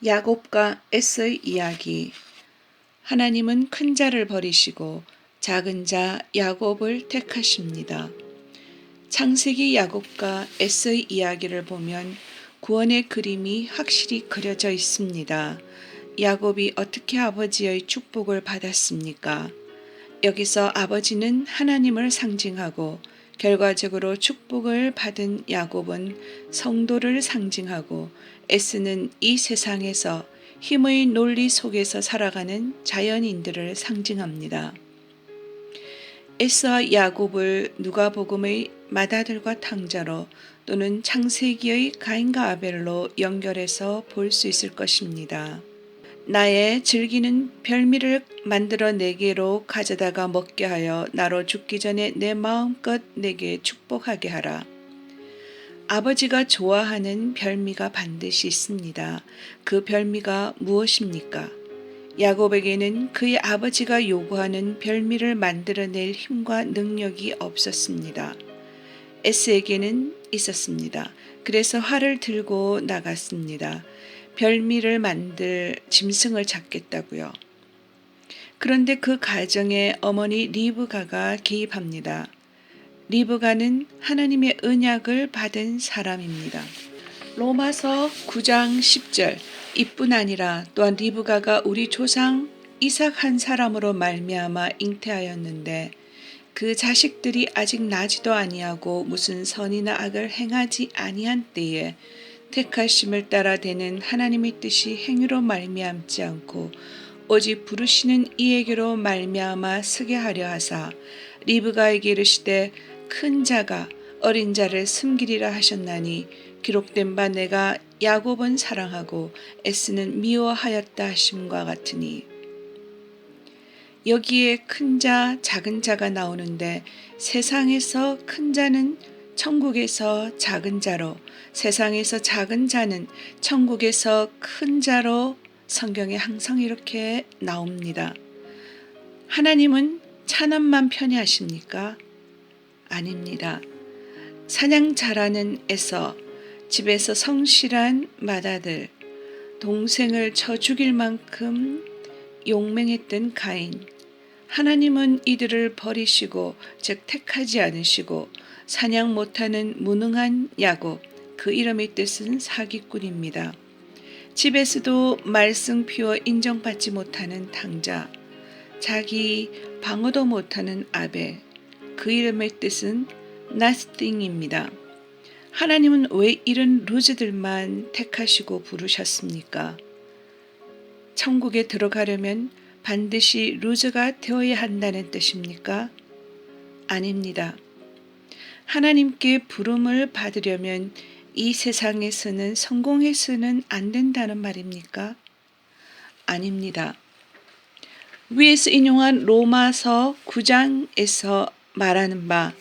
야곱과 에서의 이야기. 하나님은 큰 자를 버리시고 작은 자 야곱을 택하십니다. 창세기 야곱과 에서의 이야기를 보면 구원의 그림이 확실히 그려져 있습니다. 야곱이 어떻게 아버지의 축복을 받았습니까? 여기서 아버지는 하나님을 상징하고 결과적으로 축복을 받은 야곱은 성도를 상징하고 에스는 이 세상에서 힘의 논리 속에서 살아가는 자연인들을 상징합니다. 에스와 야곱을 누가복음의 맏아들과 탕자로 또는 창세기의 가인과 아벨로 연결해서 볼 수 있을 것입니다. 나의 즐기는 별미를 만들어 내게로 가져다가 먹게 하여 나로 죽기 전에 내 마음껏 내게 축복하게 하라. 아버지가 좋아하는 별미가 반드시 있습니다. 그 별미가 무엇입니까? 야곱에게는 그의 아버지가 요구하는 별미를 만들어낼 힘과 능력이 없었습니다. 에스에게는 있었습니다. 그래서 활을 들고 나갔습니다. 별미를 만들 짐승을 잡겠다고요. 그런데 그 가정에 어머니 리브가가 개입합니다. 리브가는 하나님의 언약을 받은 사람입니다. 로마서 9장 10절 이뿐 아니라 또한 리브가가 우리 조상 이삭 한 사람으로 말미암아 잉태하였는데 그 자식들이 아직 나지도 아니하고 무슨 선이나 악을 행하지 아니한 때에 택하심을 따라 되는 하나님의 뜻이 행위로 말미암지 않고 오직 부르시는 이에게로 말미암아 서게 하려 하사 리브가에게 이르시되 큰 자가 어린 자를 섬기리라 하셨나니 기록된 바 내가 야곱은 사랑하고 에스는 미워하였다 하심과 같으니. 여기에 큰 자, 작은 자가 나오는데 세상에서 큰 자는 천국에서 작은 자로, 세상에서 작은 자는 천국에서 큰 자로 성경에 항상 이렇게 나옵니다. 하나님은 찬원만 편애하십니까? 아닙니다. 사냥 잘하는 에서, 집에서 성실한 맏아들, 동생을 쳐 죽일 만큼 용맹했던 가인, 하나님은 이들을 버리시고 즉 택하지 않으시고 사냥 못하는 무능한 야곱, 그 이름의 뜻은 사기꾼입니다. 집에서도 말썽 피워 인정받지 못하는 탕자, 자기 방어도 못하는 아벨, 그 이름의 뜻은 nothing입니다. 하나님은 왜 이런 루즈들만 택하시고 부르셨습니까? 천국에 들어가려면 반드시 루즈가 되어야 한다는 뜻입니까? 아닙니다. 하나님께 부름을 받으려면 이 세상에서는 성공해서는 안 된다는 말입니까? 아닙니다. 위에서 인용한 로마서 9장에서 말하는 바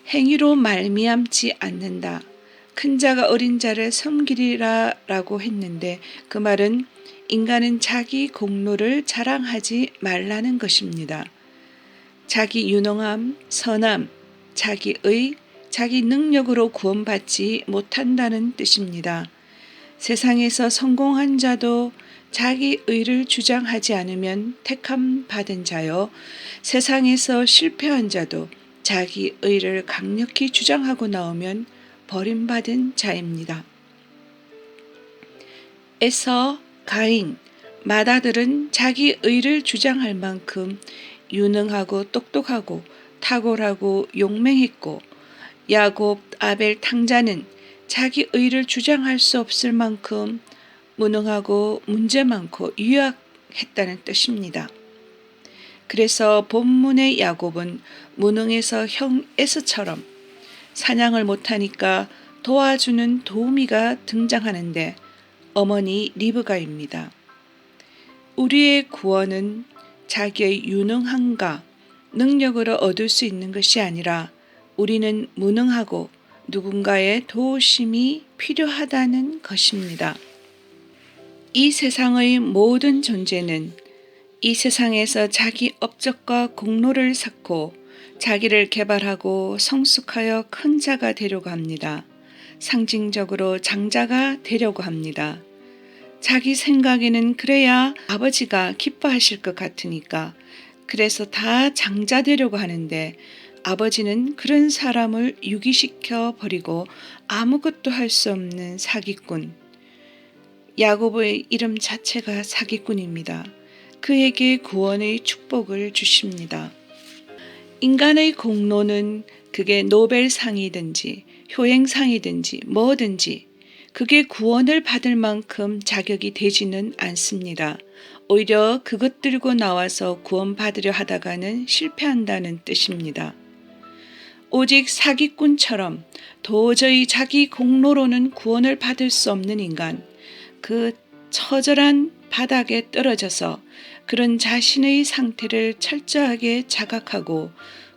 행위로 말미암지 않는다. 큰 자가 어린 자를 섬기리라 라고 했는데 그 말은 인간은 자기 공로를 자랑하지 말라는 것입니다. 자기 유능함, 선함, 자기의, 자기 능력으로 구원받지 못한다는 뜻입니다. 세상에서 성공한 자도 자기 의를 주장하지 않으면 택함 받은 자요. 세상에서 실패한 자도 자기 의를 강력히 주장하고 나오면 버림받은 자입니다. 에서, 가인, 맏아들은 자기 의를 주장할 만큼 유능하고 똑똑하고 탁월하고 용맹했고 야곱, 아벨, 탕자는 자기 의를 주장할 수 없을 만큼 무능하고 문제 많고 유약했다는 뜻입니다. 그래서 본문의 야곱은 무능해서 형 에서처럼 사냥을 못하니까 도와주는 도우미가 등장하는데 어머니 리브가입니다. 우리의 구원은 자기의 유능함과 능력으로 얻을 수 있는 것이 아니라 우리는 무능하고 누군가의 도우심이 필요하다는 것입니다. 이 세상의 모든 존재는 이 세상에서 자기 업적과 공로를 쌓고 자기를 개발하고 성숙하여 큰 자가 되려고 합니다. 상징적으로 장자가 되려고 합니다. 자기 생각에는 그래야 아버지가 기뻐하실 것 같으니까 그래서 다 장자되려고 하는데 아버지는 그런 사람을 유기시켜 버리고 아무것도 할 수 없는 사기꾼. 야곱의 이름 자체가 사기꾼입니다. 그에게 구원의 축복을 주십니다. 인간의 공로는 그게 노벨상이든지 효행상이든지 뭐든지 그게 구원을 받을 만큼 자격이 되지는 않습니다. 오히려 그것 들고 나와서 구원받으려 하다가는 실패한다는 뜻입니다. 오직 사기꾼처럼 도저히 자기 공로로는 구원을 받을 수 없는 인간, 그 처절한 바닥에 떨어져서 그런 자신의 상태를 철저하게 자각하고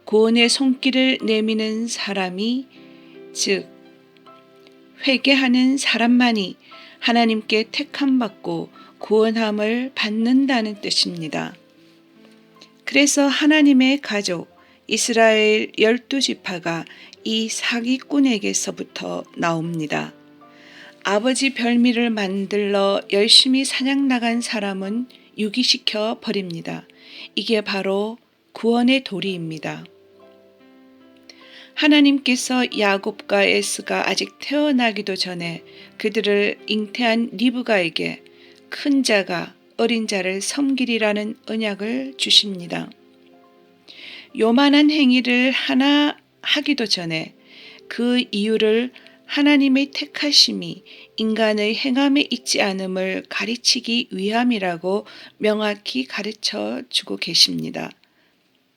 구원의 손길을 내미는 사람이, 즉 회개하는 사람만이 하나님께 택함받고 구원함을 받는다는 뜻입니다. 그래서 하나님의 가족 이스라엘 12지파가 이 사기꾼에게서부터 나옵니다. 아버지 별미를 만들러 열심히 사냥 나간 사람은 유기시켜 버립니다. 이게 바로 구원의 도리입니다. 하나님께서 야곱과 에스가 아직 태어나기도 전에 그들을 잉태한 리브가에게 큰 자가 어린 자를 섬기리라는 언약을 주십니다. 요만한 행위를 하나 하기도 전에 그 이유를 하나님의 택하심이 인간의 행함에 있지 않음을 가르치기 위함이라고 명확히 가르쳐 주고 계십니다.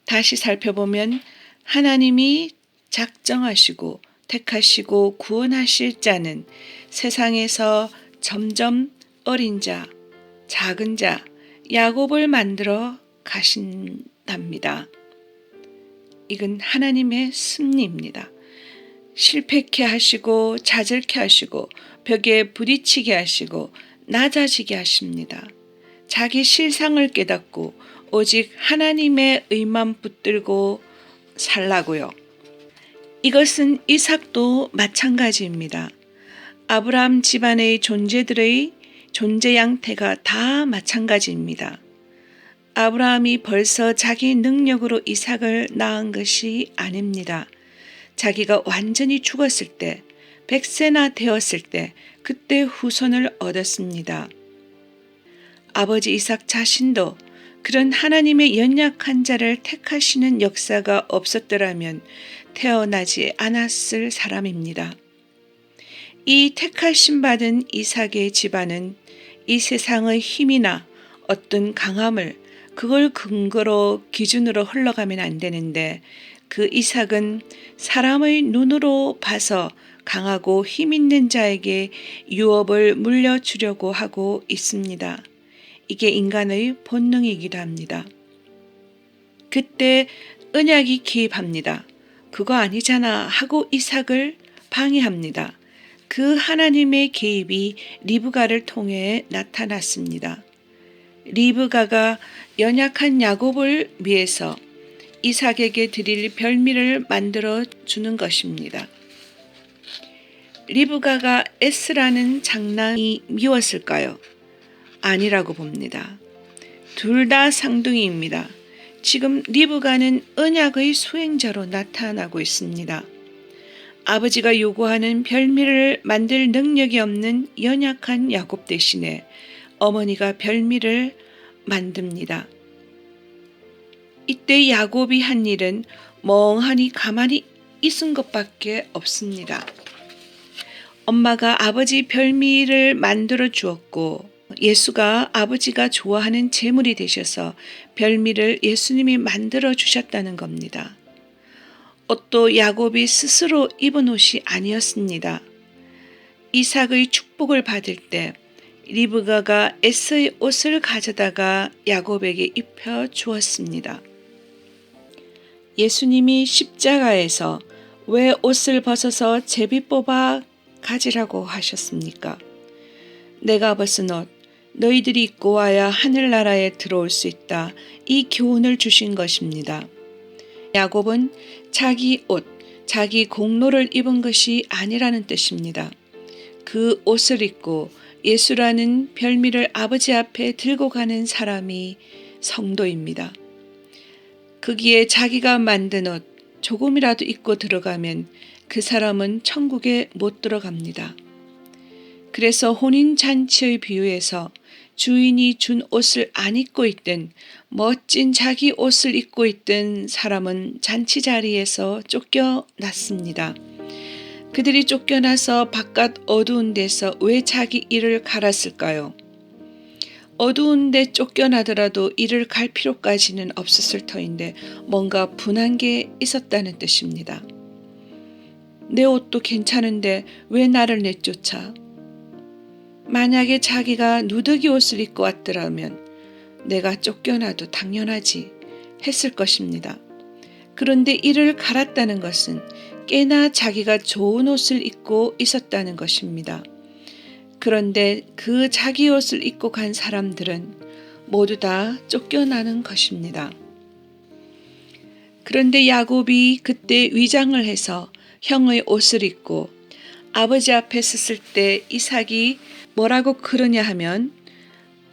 다시 살펴보면 하나님이 작정하시고 택하시고 구원하실 자는 세상에서 점점 어린 자, 작은 자, 야곱을 만들어 가신답니다. 이건 하나님의 섭리입니다. 실패케 하시고 좌절케 하시고 벽에 부딪히게 하시고 낮아지게 하십니다. 자기 실상을 깨닫고 오직 하나님의 의만 붙들고 살라고요. 이것은 이삭도 마찬가지입니다. 아브라함 집안의 존재들의 존재 양태가 다 마찬가지입니다. 아브라함이 벌써 자기 능력으로 이삭을 낳은 것이 아닙니다. 자기가 완전히 죽었을 때, 100세나 되었을 때 그때 후손을 얻었습니다. 아버지 이삭 자신도 그런 하나님의 연약한 자를 택하시는 역사가 없었더라면 태어나지 않았을 사람입니다. 이 택하심 받은 이삭의 집안은 이 세상의 힘이나 어떤 강함을 그걸 근거로 기준으로 흘러가면 안 되는데 그 이삭은 사람의 눈으로 봐서 강하고 힘 있는 자에게 유업을 물려주려고 하고 있습니다. 이게 인간의 본능이기도 합니다. 그때 언약이 개입합니다. 그거 아니잖아 하고 이삭을 방해합니다. 그 하나님의 개입이 리브가를 통해 나타났습니다. 리브가가 연약한 야곱을 위해서 이삭에게 드릴 별미를 만들어 주는 것입니다. 리브가가 에스라는 장남이 미웠을까요? 아니라고 봅니다. 둘 다 쌍둥이입니다. 지금 리브가는 언약의 수행자로 나타나고 있습니다. 아버지가 요구하는 별미를 만들 능력이 없는 연약한 야곱 대신에 어머니가 별미를 만듭니다. 이때 야곱이 한 일은 멍하니 가만히 있은 것밖에 없습니다. 엄마가 아버지 별미를 만들어 주었고 예수가 아버지가 좋아하는 제물이 되셔서 별미를 예수님이 만들어 주셨다는 겁니다. 옷도 야곱이 스스로 입은 옷이 아니었습니다. 이삭의 축복을 받을 때 리브가가 에서의 옷을 가져다가 야곱에게 입혀 주었습니다. 예수님이 십자가에서 왜 옷을 벗어서 제비 뽑아 가지라고 하셨습니까? 내가 벗은 옷, 너희들이 입고 와야 하늘나라에 들어올 수 있다. 이 교훈을 주신 것입니다. 야곱은 자기 옷, 자기 공로를 입은 것이 아니라는 뜻입니다. 그 옷을 입고 예수라는 별미를 아버지 앞에 들고 가는 사람이 성도입니다. 거기에 자기가 만든 옷 조금이라도 입고 들어가면 그 사람은 천국에 못 들어갑니다. 그래서 혼인잔치의 비유에서 주인이 준 옷을 안 입고 있던 멋진 자기 옷을 입고 있던 사람은 잔치 자리에서 쫓겨났습니다. 그들이 쫓겨나서 바깥 어두운 데서 왜 자기 일을 갈았을까요? 어두운 데 쫓겨나더라도 일을 갈 필요까지는 없었을 터인데 뭔가 분한 게 있었다는 뜻입니다. 내 옷도 괜찮은데 왜 나를 내쫓아? 만약에 자기가 누더기 옷을 입고 왔더라면 내가 쫓겨나도 당연하지 했을 것입니다. 그런데 이를 갈았다는 것은 꽤나 자기가 좋은 옷을 입고 있었다는 것입니다. 그런데 그 자기 옷을 입고 간 사람들은 모두 다 쫓겨나는 것입니다. 그런데 야곱이 그때 위장을 해서 형의 옷을 입고 아버지 앞에 섰을 때 이삭이 뭐라고 그러냐 하면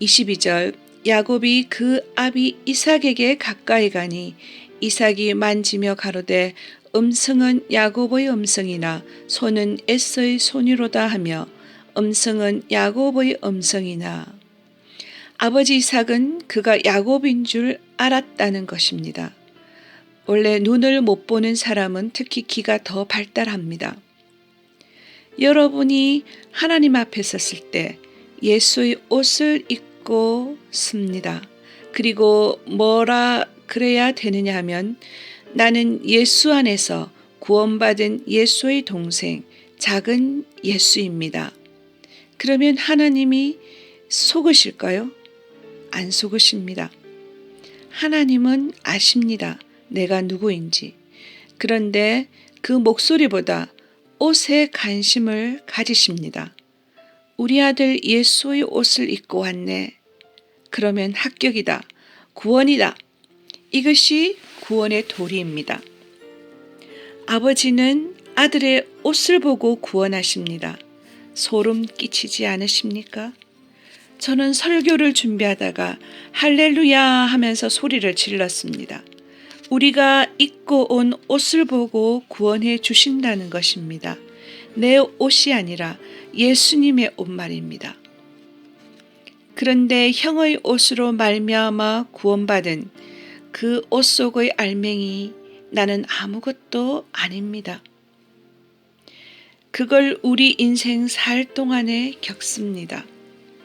22절 야곱이 그 아비 이삭에게 가까이 가니 이삭이 만지며 가로되 음성은 야곱의 음성이나 손은 에서의 손이로다 하며 음성은 야곱의 음성이나 아버지 이삭은 그가 야곱인 줄 알았다는 것입니다. 원래 눈을 못 보는 사람은 특히 귀가 더 발달합니다. 여러분이 하나님 앞에 섰을 때 예수의 옷을 입고 섭니다. 그리고 뭐라 그래야 되느냐 하면 나는 예수 안에서 구원받은 예수의 동생 작은 예수입니다. 그러면 하나님이 속으실까요? 안 속으십니다. 하나님은 아십니다. 내가 누구인지. 그런데 그 목소리보다 옷에 관심을 가지십니다. 우리 아들 예수의 옷을 입고 왔네. 그러면 합격이다. 구원이다. 이것이 구원의 도리입니다. 아버지는 아들의 옷을 보고 구원하십니다. 소름 끼치지 않으십니까? 저는 설교를 준비하다가 할렐루야 하면서 소리를 질렀습니다. 우리가 입고 온 옷을 보고 구원해 주신다는 것입니다. 내 옷이 아니라 예수님의 옷 말입니다. 그런데 형의 옷으로 말미암아 구원받은 그 옷 속의 알맹이 나는 아무것도 아닙니다. 그걸 우리 인생 살 동안에 겪습니다.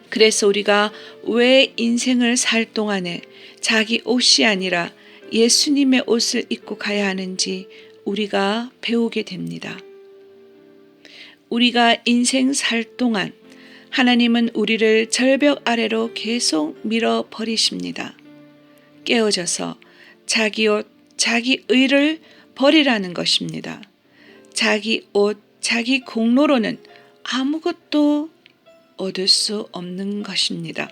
그래서 우리가 왜 인생을 살 동안에 자기 옷이 아니라 예수님의 옷을 입고 가야 하는지 우리가 배우게 됩니다. 우리가 인생 살 동안 하나님은 우리를 절벽 아래로 계속 밀어버리십니다. 깨어져서 자기 옷, 자기 의를 버리라는 것입니다. 자기 옷, 자기 공로로는 아무것도 얻을 수 없는 것입니다.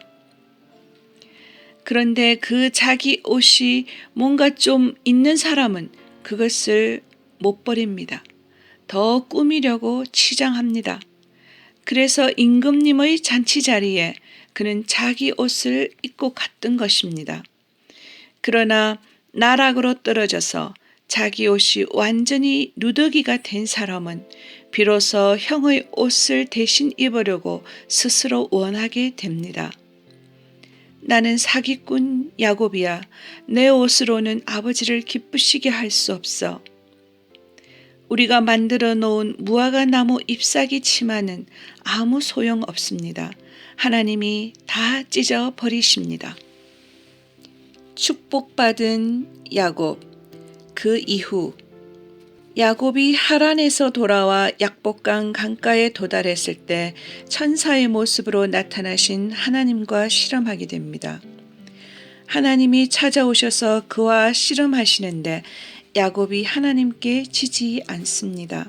그런데 그 자기 옷이 뭔가 좀 있는 사람은 그것을 못 버립니다. 더 꾸미려고 치장합니다. 그래서 임금님의 잔치 자리에 그는 자기 옷을 입고 갔던 것입니다. 그러나 나락으로 떨어져서 자기 옷이 완전히 누더기가 된 사람은 비로소 형의 옷을 대신 입으려고 스스로 원하게 됩니다. 나는 사기꾼 야곱이야. 내 옷으로는 아버지를 기쁘시게 할 수 없어. 우리가 만들어 놓은 무화과 나무 잎사귀 치마는 아무 소용 없습니다. 하나님이 다 찢어 버리십니다. 축복받은 야곱. 그 이후 야곱이 하란에서 돌아와 약복강 강가에 도달했을 때 천사의 모습으로 나타나신 하나님과 씨름하게 됩니다. 하나님이 찾아오셔서 그와 씨름하시는데 야곱이 하나님께 지지 않습니다.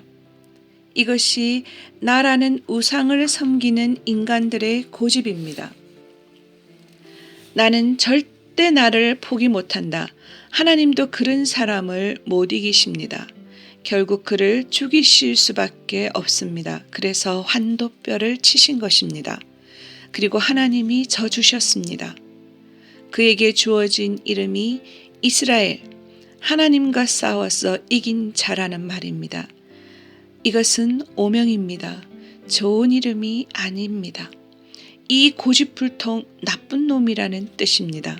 이것이 나라는 우상을 섬기는 인간들의 고집입니다. 나는 절대 나를 포기 못한다. 하나님도 그런 사람을 못 이기십니다. 결국 그를 죽이실 수밖에 없습니다. 그래서 환도뼈를 치신 것입니다. 그리고 하나님이 져주셨습니다. 그에게 주어진 이름이 이스라엘, 하나님과 싸워서 이긴 자라는 말입니다. 이것은 오명입니다. 좋은 이름이 아닙니다. 이 고집불통 나쁜 놈이라는 뜻입니다.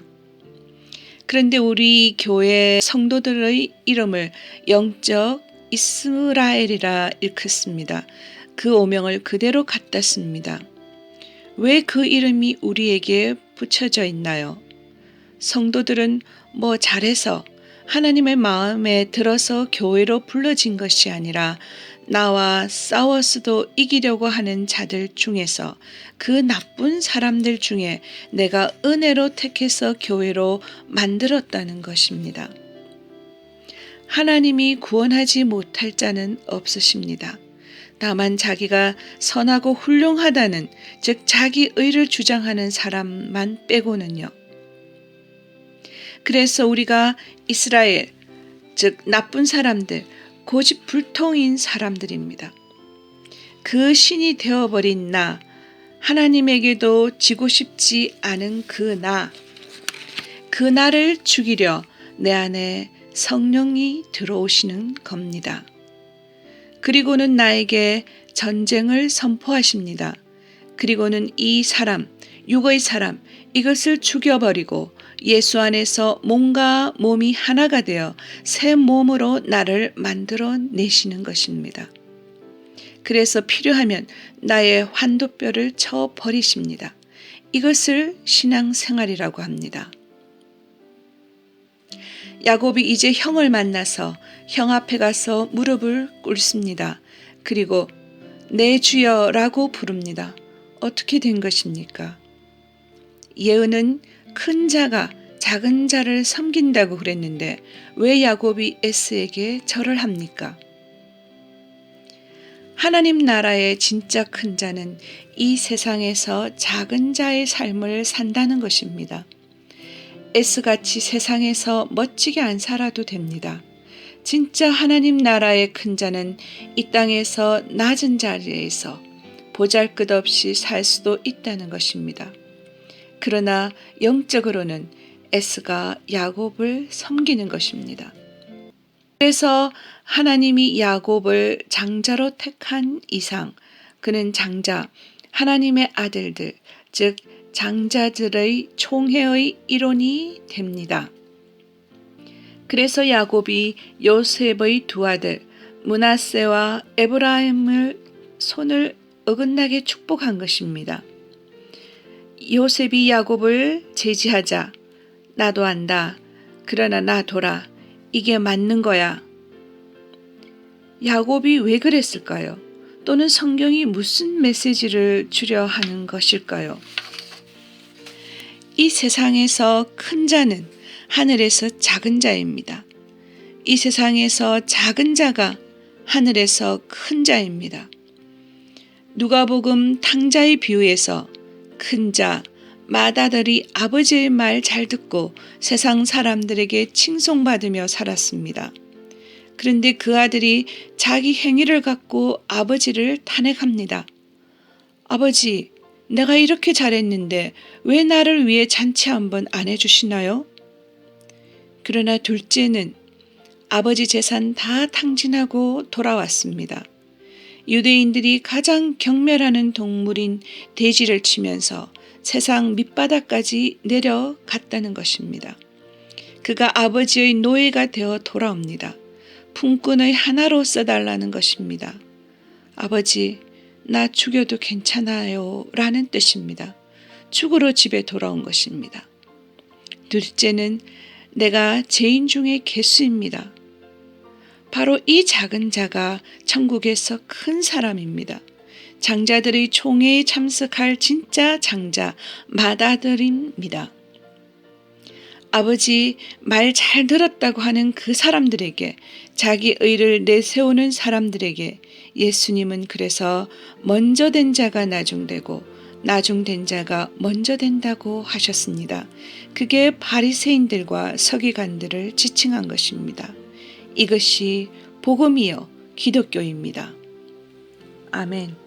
그런데 우리 교회 성도들의 이름을 영적 이스라엘이라 일컫습니다. 그 오명을 그대로 갖다 씁니다. 왜 그 이름이 우리에게 붙여져 있나요? 성도들은 뭐 잘해서 하나님의 마음에 들어서 교회로 불러진 것이 아니라 나와 싸워서도 이기려고 하는 자들 중에서 그 나쁜 사람들 중에 내가 은혜로 택해서 교회로 만들었다는 것입니다. 하나님이 구원하지 못할 자는 없으십니다. 다만 자기가 선하고 훌륭하다는, 즉 자기 의를 주장하는 사람만 빼고는요. 그래서 우리가 이스라엘, 즉 나쁜 사람들, 고집불통인 사람들입니다. 그 신이 되어버린 나, 하나님에게도 지고 싶지 않은 그 나를 죽이려 내 안에 성령이 들어오시는 겁니다. 그리고는 나에게 전쟁을 선포하십니다. 그리고는 이 사람, 육의 사람, 이것을 죽여버리고 예수 안에서 몸과 몸이 하나가 되어 새 몸으로 나를 만들어 내시는 것입니다. 그래서 필요하면 나의 환도뼈를 쳐 버리십니다. 이것을 신앙생활이라고 합니다. 야곱이 이제 형을 만나서 형 앞에 가서 무릎을 꿇습니다. 그리고 내 주여라고 부릅니다. 어떻게 된 것입니까? 예언은 큰 자가 작은 자를 섬긴다고 그랬는데 왜 야곱이 에스에게 절을 합니까? 하나님 나라의 진짜 큰 자는 이 세상에서 작은 자의 삶을 산다는 것입니다. 에스같이 세상에서 멋지게 안 살아도 됩니다. 진짜 하나님 나라의 큰 자는 이 땅에서 낮은 자리에서 보잘것없이 살 수도 있다는 것입니다. 그러나 영적으로는 에스가 야곱을 섬기는 것입니다. 그래서 하나님이 야곱을 장자로 택한 이상 그는 장자, 하나님의 아들들, 즉 장자들의 총회의 일원이 됩니다. 그래서 야곱이 요셉의 두 아들 므낫세와 에브라임을 손을 어긋나게 축복한 것입니다. 요셉이 야곱을 제지하자 나도 안다. 그러나 나 둬라. 이게 맞는 거야. 야곱이 왜 그랬을까요? 또는 성경이 무슨 메시지를 주려 하는 것일까요? 이 세상에서 큰 자는 하늘에서 작은 자입니다. 이 세상에서 작은 자가 하늘에서 큰 자입니다. 누가복음 탕자의 비유에서 큰 자, 맏아들이 아버지의 말 잘 듣고 세상 사람들에게 칭송받으며 살았습니다. 그런데 그 아들이 자기 행위를 갖고 아버지를 탄핵합니다. 아버지, 내가 이렇게 잘했는데 왜 나를 위해 잔치 한번 안 해주시나요? 그러나 둘째는 아버지 재산 다 탕진하고 돌아왔습니다. 유대인들이 가장 경멸하는 동물인 돼지를 치면서 세상 밑바닥까지 내려갔다는 것입니다. 그가 아버지의 노예가 되어 돌아옵니다. 품꾼의 하나로 써달라는 것입니다. 아버지, 나 죽여도 괜찮아요 라는 뜻입니다. 죽으러 집에 돌아온 것입니다. 둘째는 내가 죄인 중에 개수입니다. 바로 이 작은 자가 천국에서 큰 사람입니다. 장자들의 총회에 참석할 진짜 장자, 맏아들입니다. 아버지 말 잘 들었다고 하는 그 사람들에게, 자기 의를 내세우는 사람들에게 예수님은 그래서 먼저 된 자가 나중되고 나중된 자가 먼저 된다고 하셨습니다. 그게 바리새인들과 서기관들을 지칭한 것입니다. 이것이 복음이요 기독교입니다. 아멘.